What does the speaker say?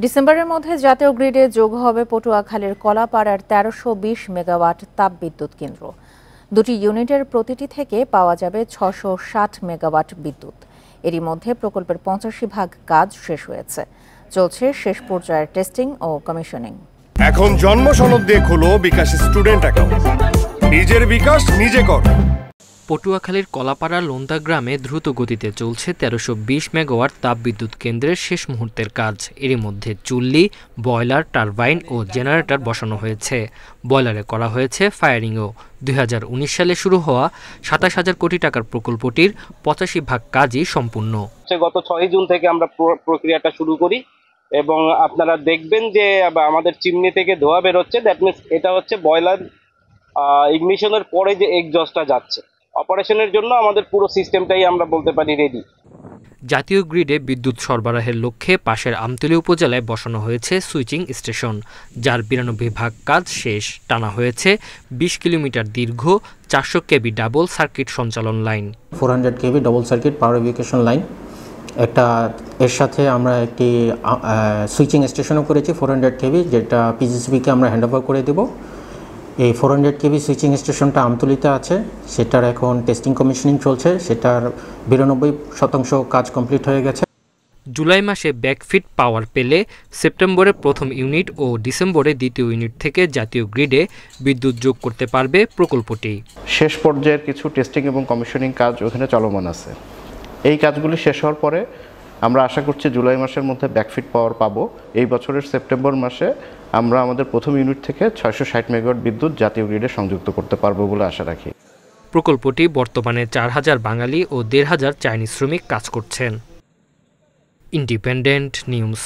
ডিসেম্বরের মধ্যে জাতীয় গ্রিডে যোগ হবে পটুয়াখালীর কলাপাড়ার ১৩২০ মেগাওয়াট তাপবিদ্যুৎ কেন্দ্র। দুটি ইউনিটের প্রতিটি থেকে পাওয়া যাবে ৬৬০ মেগাওয়াট বিদ্যুৎ। এরই মধ্যে প্রকল্পের ৮৫% কাজ শেষ হয়েছে। চলছে শেষ পর্যায়ের টেস্টিং ও কমিশনিং। এখন জন্ম সনদ দিয়ে খোলো বিকাশ স্টুডেন্ট অ্যাকাউন্ট। নিজের বিকাশ নিজে কর। পটুয়াখালীর কলাপাড়া লোন্দা গ্রামে দ্রুত গতিতে চলছে ১৩২০ মেগাওয়াট তাপবিদ্যুৎ কেন্দ্রের শেষ মুহূর্তের কাজ। এরই মধ্যে চুল্লি, বয়লার, টারবাইন ও জেনারেটর বসানো হয়েছে। বয়লারে করা হয়েছে ফায়ারিংও। ২০১৯ সালে শুরু হওয়া ২৭,০০০ কোটি টাকার প্রকল্পটির ৮৫% কাজই সম্পূর্ণ। গত ৬ জুন থেকে আমরা প্রক্রিয়াটা শুরু করি এবং আপনারা দেখবেন যে আমাদের চিমনি থেকে ধোঁয়া বেরোচ্ছে। দ্যাট মিনস এটা হচ্ছে বয়লার ইগনিশনের পরে যে এক্সজস্টটা যাচ্ছে। অপারেশনের জন্য আমাদের পুরো সিস্টেমটাই আমরা বলতে পারি রেডি। জাতীয় গ্রিডে বিদ্যুৎ সরবরাহের লক্ষ্যে পাশের আমতলী উপজেলায় বসানো হয়েছে সুইচিং স্টেশন, যার ৯২% কাজ শেষ। টানা হয়েছে ২০ কিলোমিটার দীর্ঘ ৪০০ কেভি ডাবল সার্কিট সঞ্চালন line. 400 KV double circuit power evacuation line এর সাথে আমরা একটি সুইচিং স্টেশনও করেছি 400 কেভি, যেটা পিজিসিবিকে আমরা হ্যান্ডওভার করে দেব। এই 400 কেভি সুইচিং স্টেশনটা আমতলীতে আছে, সেটার এখন টেস্টিং কমিশনিং চলছে। সেটার ৯২% কাজ কমপ্লিট হয়ে গেছে। জুলাই মাসে ব্যাকফিট পাওয়ার পেলে সেপ্টেম্বরে প্রথম ইউনিট ও ডিসেম্বরে দ্বিতীয় ইউনিট থেকে জাতীয় গ্রিডে বিদ্যুৎ যোগ করতে পারবে প্রকল্পটি। শেষ পর্যায়ের কিছু টেস্টিং এবং কমিশনিং কাজ ওখানে চলমান আছে। এই কাজগুলি শেষ হওয়ার পরে আমরা আশা করছি জুলাই মাসের মধ্যে ব্যাকফিট পাওয়ার পাবো। এই বছরের সেপ্টেম্বর মাসে আমরা আমাদের প্রথম ইউনিট থেকে ৬৬০ মেগাওয়াট বিদ্যুৎ জাতীয় গ্রিডে সংযুক্ত করতে পারবো বলে আশা রাখি। প্রকল্পটি বর্তমানে ৪,০০০ বাঙালি ও ১,৫০০ চাইনিজ শ্রমিক কাজ করছেন। Independent news.